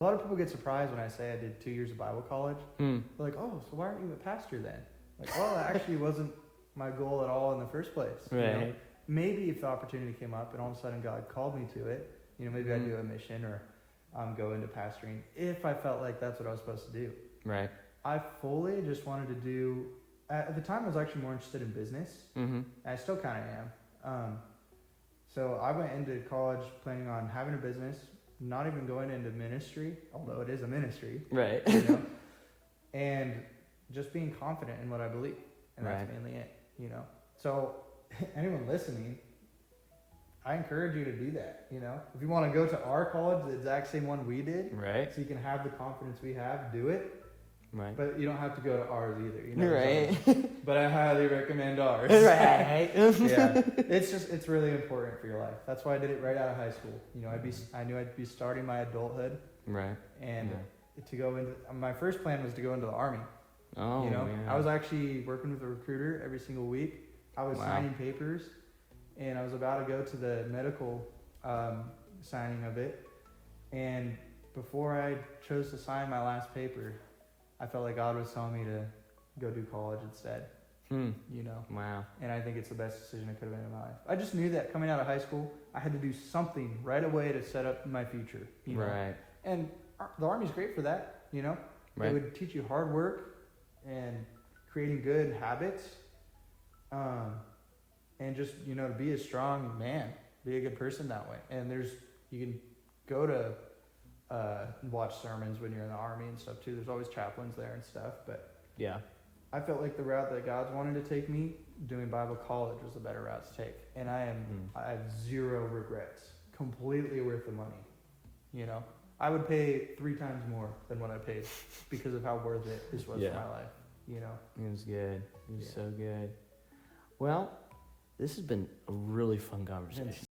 A lot of people get surprised when I say I did 2 years of Bible college. Hmm. They're like, oh, so why aren't you a pastor then? Like, well, that actually wasn't my goal at all in the first place. Right. You know? Maybe if the opportunity came up and all of a sudden God called me to it, maybe I'd do a mission or go into pastoring if I felt like that's what I was supposed to do. Right. I fully just wanted to do, at the time I was actually more interested in business. Mm-hmm. I still kind of am. So I went into college planning on having a business, not even going into ministry, although it is a ministry. Right. And just being confident in what I believe. And that's mainly it, So anyone listening, I encourage you to do that, If you want to go to our college, the exact same one we did, Right. so you can have the confidence we have, do it. Right. But you don't have to go to ours either, Right. But I highly recommend ours. Right. Yeah. It's really important for your life. That's why I did it right out of high school. I knew I'd be starting my adulthood. Right. And to go into, my first plan was to go into the Army. Oh, yeah. I was actually working with a recruiter every single week. I was signing papers, and I was about to go to the medical signing of it. And before I chose to sign my last paper, I felt like God was telling me to go do college instead. Wow. And I think it's the best decision I could have made in my life. I just knew that coming out of high school, I had to do something right away to set up my future. Right. And the Army's great for that, Right. It would teach you hard work and creating good habits. And just, to be a strong man, be a good person that way. And you can go to watch sermons when you're in the Army and stuff too. There's always chaplains there and stuff. But Yeah. I felt like the route that God's wanted to take me, doing Bible college, was the better route to take. And I have zero regrets. Completely worth the money. I would pay 3 times more than what I paid because of how worth it this was for my life. It was good. It was so good. Well, this has been a really fun conversation.